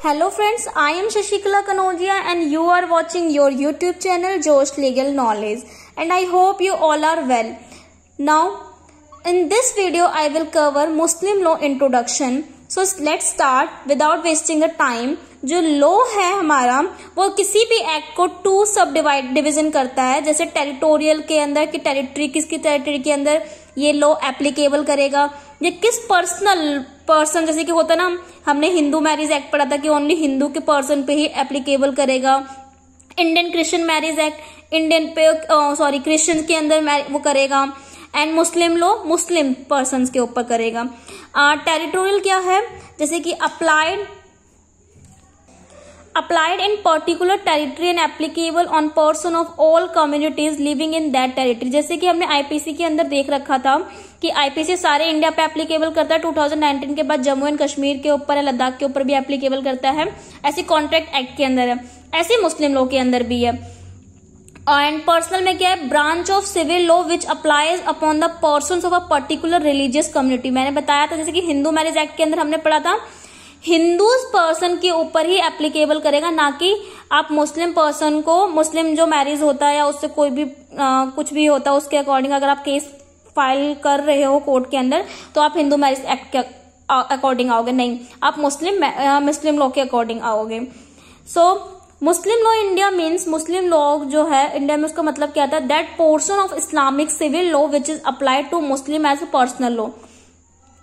Hello friends, I am Shashikala Kanodia and you are watching your YouTube channel Josh Legal Knowledge and I hope you all are well. Now, in this video I will cover Muslim law introduction. So let's start without wasting a time. जो law है हमारा वो किसी भी act को to sub division करता है, जैसे टेरिटोरियल के अंदर कि टेरिटरी किसकी टेरिटरी के अंदर ये लॉ एप्लीकेबल करेगा, ये किस पर्सन जैसे कि होता ना, हमने हिंदू मैरिज एक्ट पढ़ा था कि ओनली हिंदू के पर्सन पे ही एप्लीकेबल करेगा। Indian Christian marriage act Indian पे क्रिश्चियन के अंदर वो करेगा। And Muslim law Muslim person के ऊपर करेगा। टेरिटोरियल क्या है, जैसे कि applied in particular territory and applicable on person of all communities living in that territory। जैसे कि हमने आईपीसी के अंदर देख रखा था कि आईपीसी सारे इंडिया पे एप्लीकेबल करता है। 2019 के बाद जम्मू एंड कश्मीर के ऊपर है, लद्दाख के ऊपर भी एप्लीकेबल करता है, ऐसे कॉन्ट्रैक्ट एक्ट के अंदर है, ऐसे मुस्लिम लॉ के अंदर भी है। एंड पर्सनल में क्या है, branch of civil law which applies upon the persons of a particular religious community. मैंने बताया था जैसे कि हिंदू मैरिज एक्ट के अंदर हमने पढ़ा था हिंदू पर्सन के ऊपर ही एप्लीकेबल करेगा, ना कि आप मुस्लिम पर्सन को, मुस्लिम जो मैरिज होता है या उससे कोई भी कुछ भी होता है उसके अकॉर्डिंग अगर आप केस फाइल कर रहे हो कोर्ट के अंदर तो आप हिंदू मैरिज एक्ट के अकॉर्डिंग आओगे, नहीं, आप मुस्लिम लॉ के अकॉर्डिंग आओगे। So Muslim law India means, Muslim law जो है इंडिया में उसका मतलब क्या था, that portion of Islamic civil law which is applied to Muslim as a personal law.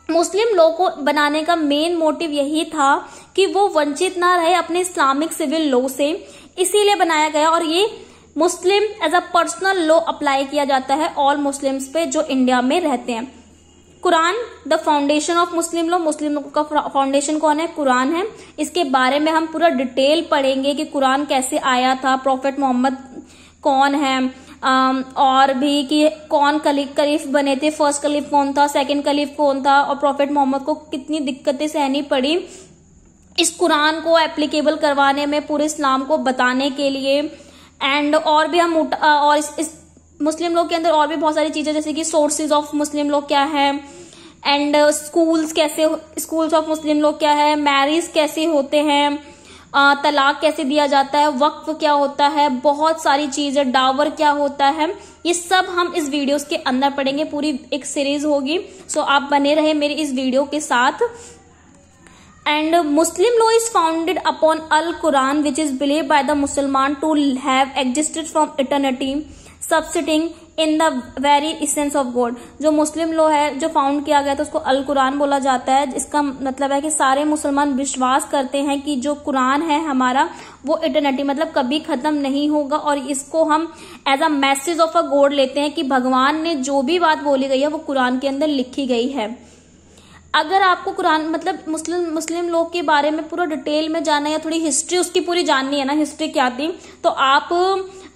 Muslim law को बनाने का मेन मोटिव यही था कि वो वंचित ना रहे अपने इस्लामिक सिविल लॉ से, इसीलिए बनाया गया। और ये Muslim as a personal law apply किया जाता है ऑल मुस्लिम्स पे जो इंडिया में रहते हैं। Quran the foundation of Muslim law, Muslim law का फाउंडेशन कौन है, कुरान है। इसके बारे में हम पूरा डिटेल पढ़ेंगे कि कुरान कैसे आया था, प्रॉफेट मोहम्मद कौन है, और भी कि कौन कलीफ बने थे, फर्स्ट कलीफ कौन था, सेकंड कलीफ कौन था, और प्रॉफेट मोहम्मद को कितनी दिक्कतें सहनी पड़ी इस कुरान को एप्लीकेबल करवाने में, पूरे इस्लाम को बताने के लिए। एंड और भी हम और इस मुस्लिम लॉ के अंदर और भी बहुत सारी चीजें, जैसे कि सोर्सेज ऑफ मुस्लिम लॉ क्या है, and schools of Muslim law क्या है, मैरिज कैसे होते हैं, तलाक कैसे दिया जाता है, वक्फ क्या होता है, बहुत सारी चीजें, डावर क्या होता है, ये सब हम इस वीडियोस के अंदर पढ़ेंगे। पूरी एक सीरीज होगी, सो आप बने रहे मेरे इस वीडियो के साथ। And Muslim law is founded upon Al Quran which is believe by the मुसलमान to have existed from eternity subsisting in the very essence of God. जो मुस्लिम लॉ है जो फाउंड किया गया था उसको अल कुरान बोला जाता है। इसका मतलब है कि सारे मुसलमान विश्वास करते हैं कि जो कुरान है हमारा वो इटर्निटी मतलब कभी खत्म नहीं होगा, और इसको हम as a message of a god लेते हैं कि भगवान ने जो भी बात बोली गई है वो कुरान के अंदर लिखी गई है। अगर आपको कुरान मतलब मुस्लिम लॉ के बारे में पूरा डिटेल में जानना या थोड़ी हिस्ट्री उसकी पूरी जाननी है ना, हिस्ट्री क्या थी, तो आप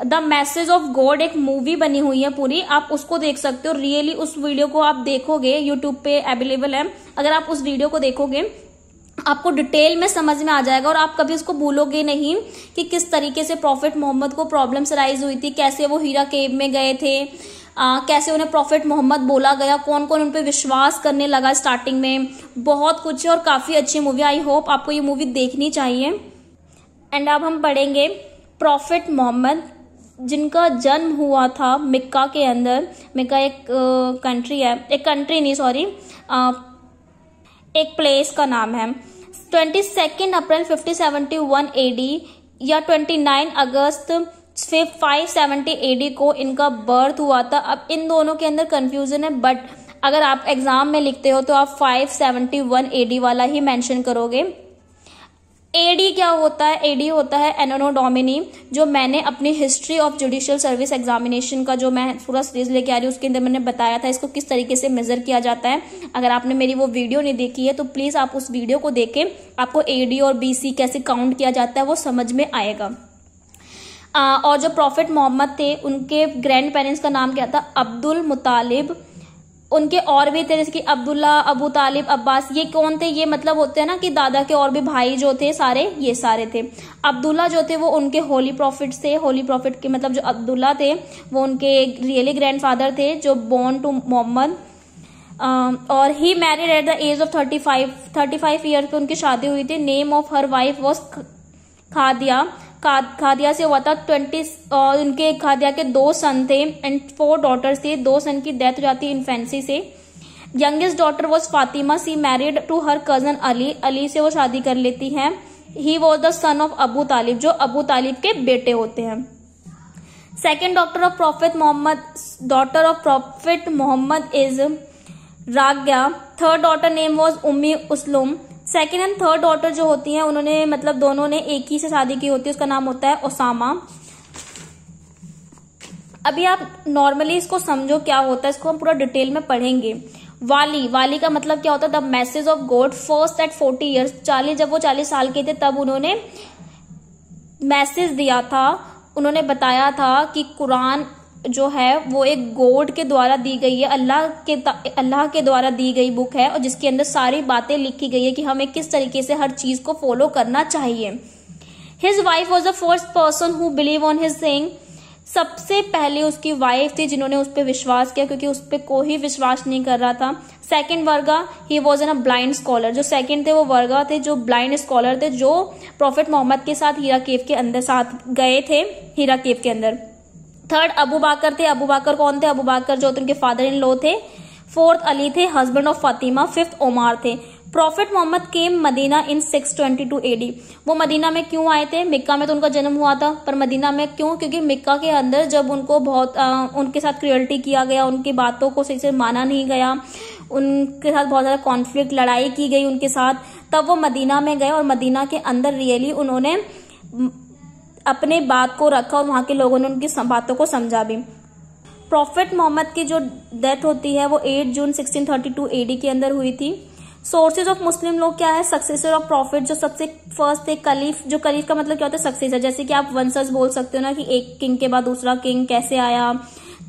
द मैसेज ऑफ गॉड एक मूवी बनी हुई है पूरी, आप उसको देख सकते हो। रियली उस वीडियो को आप देखोगे, यूट्यूब पे अवेलेबल है, अगर आप उस वीडियो को देखोगे आपको डिटेल में समझ में आ जाएगा और आप कभी उसको भूलोगे नहीं कि किस तरीके से प्रॉफेट मोहम्मद को प्रॉब्लम्स राइज हुई थी, कैसे वो हीरा केव में गए थे, कैसे उन्हें प्रॉफेट मोहम्मद बोला गया, कौन कौन उन पे विश्वास करने लगा स्टार्टिंग में, बहुत कुछ है और काफी अच्छी मूवी। आई होप आपको ये मूवी देखनी चाहिए। एंड अब हम पढ़ेंगे प्रॉफेट मोहम्मद जिनका जन्म हुआ था मिक्का के अंदर। मिक्का एक कंट्री है, एक प्लेस का नाम है। 22 अप्रैल 5071 AD या 29 अगस्त 570 AD को इनका बर्थ हुआ था। अब इन दोनों के अंदर कंफ्यूजन है, बट अगर आप एग्जाम में लिखते हो तो आप 571 AD वाला ही मेंशन करोगे। एडी क्या होता है, एडी होता है एनो डोमिनी, जो मैंने अपनी history of judicial service examination का जो मैं पूरा सीरीज लेके आ रही हूँ उसके अंदर मैंने बताया था इसको किस तरीके से मेजर किया जाता है। अगर आपने मेरी वो वीडियो नहीं देखी है तो प्लीज आप उस वीडियो को देखें, आपको एडी और बीसी कैसे काउंट किया जाता है वो समझ में आएगा। और जो प्रॉफेट मोहम्मद थे उनके ग्रैंड पेरेंट्स का नाम क्या था, अब्दुल मुतालिब। उनके और भी थे जैसे कि अब्दुल्ला, अबू तालिब, अब्बास। ये कौन थे, ये मतलब होते हैं ना कि दादा के और भी भाई जो थे सारे, ये सारे थे। अब्दुल्ला जो थे वो उनके होली प्रॉफिट थे, होली प्रॉफिट के मतलब जो अब्दुल्ला थे वो उनके रियली ग्रैंडफादर थे जो बोर्न टू मोहम्मद। और he married at the age of 35 year पे उनकी शादी हुई थी। Name of her wife was Khadija. Khadija से हुआ था 20 और उनके खादिया के 2 सन थे एंड 4 डॉटर्स थे। 2 सन की डेथ हो जाती है इन्फेंसी से। Youngest daughter was Fatima. She married to her cousin Ali. Ali से वो शादी कर लेती है। He was the son of Abu Talib, जो अबू तालिब के बेटे होते हैं। Second daughter of prophet Mohammed is Ruqayya. Third daughter name was उम्मी उसलुम। सेकेंड एंड थर्ड डॉटर जो होती हैं उन्होंने मतलब दोनों ने एक ही से शादी की होती है, उसका नाम होता है ओसामा। अभी आप नॉर्मली इसको समझो क्या होता है, इसको हम पूरा डिटेल में पढ़ेंगे। वाली का मतलब क्या होता है? The message of God first at 40 years. जब वो 40 साल के थे तब उन्होंने मैसेज दिया था, उन्होंने बताया था कि कुरान जो है वो एक गॉड के द्वारा दी गई है, अल्लाह के द्वारा दी गई बुक है और जिसके अंदर सारी बातें लिखी गई है कि हमें किस तरीके से हर चीज को फॉलो करना चाहिए। His wife was the first person who believe on his saying. सबसे पहले उसकी वाइफ थी जिन्होंने उस पर विश्वास किया, क्योंकि उस पर कोई विश्वास नहीं कर रहा था। सेकंड वर्गा, he was an a blind scholar. जो सेकंड थे वो वर्गा थे, जो ब्लाइंड स्कॉलर थे, जो प्रॉफिट मोहम्मद के साथ हीरा केव के अंदर साथ गए थे हीरा केव के अंदर। थर्ड अबू बाकर थे। अबू बाकर कौन थे? अबू बाकर जो उनके फादर इन लॉ थे। फोर्थ अली थे, husband of Fatima. Fifth Omar थे। Prophet Mohammed came Medina in 622 AD। वो मदीना में क्यों आए थे? मिक्का में तो उनका जन्म हुआ था, पर मदीना में क्यों? क्योंकि मिक्का के अंदर जब उनको बहुत उनके साथ क्रुएल्टी किया गया, उनकी बातों को सही से माना नहीं गया, उनके साथ बहुत ज्यादा कॉन्फ्लिक्ट, लड़ाई की गई उनके साथ, तब वो मदीना में गए और मदीना के अंदर रियली उन्होंने अपने बात को रखा और वहां के लोगों ने उनकी बातों को समझा भी। प्रॉफिट मोहम्मद की जो डेथ होती है वो 8 जून 1632 AD के अंदर हुई थी। सोर्सेज ऑफ मुस्लिम लोग क्या है? सक्सेसर ऑफ प्रॉफिट, जो सबसे फर्स्ट थे कलीफ। जो कलीफ का मतलब क्या होता है? सक्सेसर। जैसे कि आप वंशज बोल सकते हो ना, कि एक किंग के बाद दूसरा किंग कैसे आया,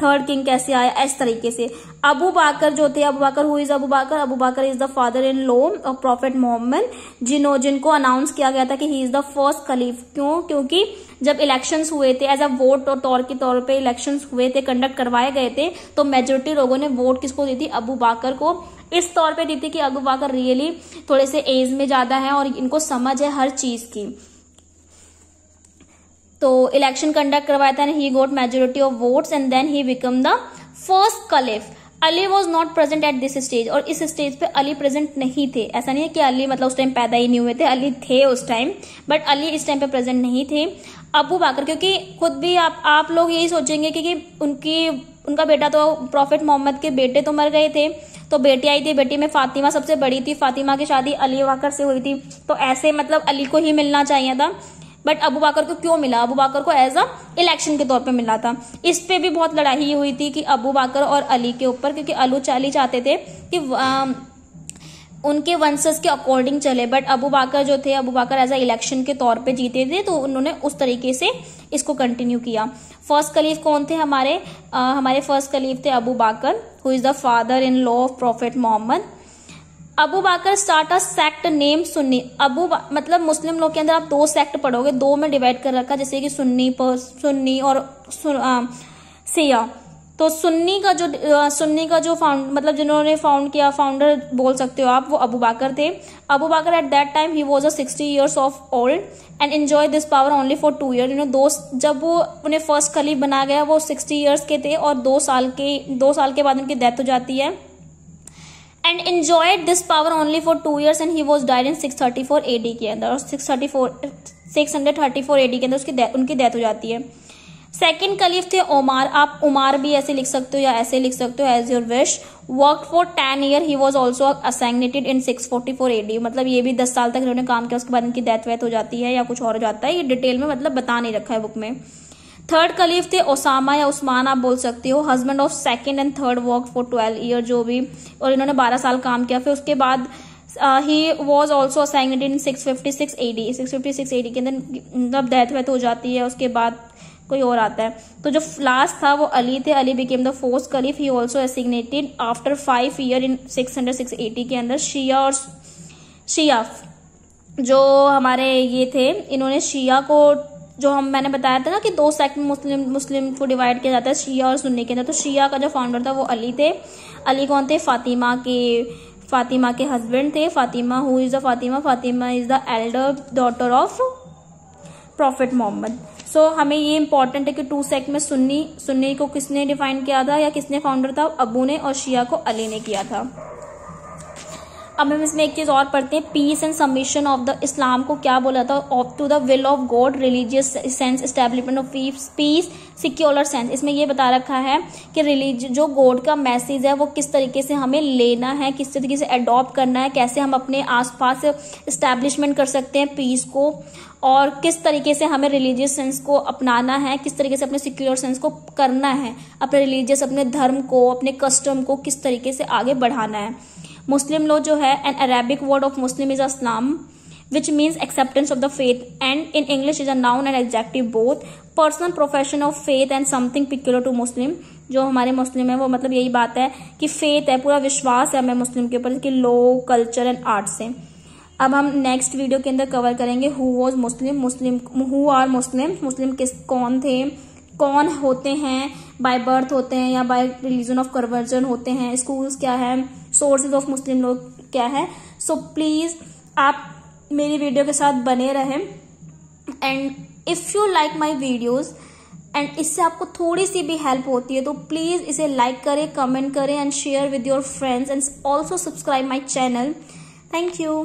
थर्ड किंग कैसे आया, इस तरीके से। अबू बाकर जो थे, Abu Bakr who is Abu Bakr? Abu Bakr is the father in law of prophet Mohammed, जिनको अनाउंस किया गया था कि he is the first caliph. क्यों? क्योंकि जब इलेक्शंस हुए थे एज अ वोट और तौर पे इलेक्शंस हुए थे, कंडक्ट करवाए गए थे, तो मेजोरिटी लोगों ने वोट किसको दी थी? अबू बाकर को। इस तौर पे दी थी कि अबू बाकर रियली थोड़े से एज में ज्यादा है और इनको समझ है हर चीज की। तो इलेक्शन कंडक्ट करवाया था, he got majority of votes and then he become the first caliph. Ali was not present at this stage. और इस स्टेज पे अली प्रेजेंट नहीं थे। ऐसा नहीं है कि अली मतलब उस टाइम पैदा ही नहीं हुए थे, अली थे उस टाइम, बट अली इस टाइम पे प्रेजेंट नहीं थे। अबू बाकर, क्योंकि खुद भी आप लोग यही सोचेंगे कि उनका बेटा तो प्रॉफिट मोहम्मद के बेटे तो मर गए थे, तो बेटी आई थी, बेटी में फातिमा सबसे बड़ी थी, फातिमा की शादी अली बाकर से हुई थी, तो ऐसे मतलब अली को ही मिलना चाहिए था। बट अबू बाकर को क्यों मिला? अबू बाकर को एज अ इलेक्शन के तौर पे मिला था। इस पे भी बहुत लड़ाई हुई थी कि अबू बाकर और अली के ऊपर, क्योंकि अली चाहते थे कि उनके वंशज के अकॉर्डिंग चले, बट अबू बाकर जो थे, Abu Baqar as a election के तौर पे जीते थे, तो उन्होंने उस तरीके से इसको कंटिन्यू किया। फर्स्ट खलीफ कौन थे हमारे फर्स्ट खलीफ थे Abu Bakr, who is the father in law of prophet Mohammed. Abu Bakr start a sect name Sunni. मतलब मुस्लिम लोग के अंदर आप 2 सेक्ट पढ़ोगे, 2 में डिवाइड कर रखा, जैसे कि सुन्नी और सिया। तो सुन्नी का जो मतलब जिन्होंने फाउंड किया, फाउंडर बोल सकते हो आप, वो अबू बाकर थे। Abu Bakr at that time he was 60 years of old and enjoy this power only for 2 years। जब वो उन्हें फर्स्ट खलीफ बनाया गया वो 60 years के थे और 2 साल के बाद उनकी डेथ हो जाती है। And enjoyed this power only for 2 years and he was died in 634 AD के अंदर, और 634 AD के अंदर उनकी डेथ हो जाती है। सेकेंड खलीफ थे ओमार। आप उमार भी ऐसे लिख सकते हो या ऐसे लिख सकते हो, as your wish. Work for 10 years, he was also assassinated in 644 AD। मतलब ये भी 10 साल तक इन्होंने काम किया, उसके बाद इनकी डेथ वेथ हो जाती है या कुछ और हो जाता है, ये डिटेल में मतलब बता नहीं रखा है बुक में। थर्ड खलीफ थे ओसामा या उस्मान आप बोल सकते हो, husband of second and third, work for 12 years जो भी, और इन्होंने 12 साल काम किया। फिर उसके बाद he was also assassinated in 656 AD। 656 AD के अंदर मतलब डेथ वेथ हो जाती है, उसके बाद कोई और आता है। तो जो लास्ट था वो अली थे। Ali became the fourth caliph. He also assassinated after 5 years in 606 AD के अंदर। शिया जो हमारे ये थे, इन्होंने शिया को जो मैंने बताया था ना कि 2 सेक्ट में मुस्लिम को डिवाइड किया जाता है, शिया और सुन्नी के अंदर। तो शिया का जो फाउंडर था वो अली थे। अली कौन थे? फातिमा के हस्बैंड थे। Fatima, who is the Fatima? Fatima is the elder daughter of prophet Mohammed. So हमें ये इंपॉर्टेंट है कि 2 सेक्ट में सुन्नी को किसने डिफाइन किया था या किसने फाउंडर था? अबू ने। और शिया को अली ने किया था। अब हम इसमें एक चीज और पढ़ते हैं, peace and submission of the Islam को क्या बोला था? Of to the will of God, religious sense, establishment of peace, secular sense. इसमें ये बता रखा है कि जो गॉड का मैसेज है वो किस तरीके से हमें लेना है, किस तरीके से अडॉप्ट करना है, कैसे हम अपने आसपास एस्टेब्लिशमेंट कर सकते हैं पीस को, और किस तरीके से हमें रिलीजियस सेंस को अपनाना है, किस तरीके से अपने सिक्योलर सेंस को करना है, अपने रिलीजियस, अपने धर्म को, अपने कस्टम को किस तरीके से आगे बढ़ाना है। मुस्लिम लॉ जो है, an Arabic word of Muslim is aslam which means acceptance of the faith, and in English is a noun and adjective both, personal profession of faith and something peculiar to Muslim। जो हमारे मुस्लिम है वो मतलब यही बात है कि faith है, पूरा विश्वास है हमें मुस्लिम के ऊपर कि लॉ, कल्चर एंड आर्ट से। अब हम नेक्स्ट वीडियो के अंदर कवर करेंगे who was Muslim, who are Muslim कौन थे, कौन होते हैं, बाय बर्थ होते हैं या बाय रिलीजन ऑफ कन्वर्जन होते हैं, स्कूल्स क्या है, सोर्सेज ऑफ मुस्लिम लोग क्या है। सो प्लीज आप मेरी वीडियो के साथ बने रहें, and if you like my videos and इससे आपको थोड़ी सी भी हेल्प होती है तो प्लीज इसे लाइक करें, कमेंट करें and share with your friends, and also subscribe my channel. Thank you.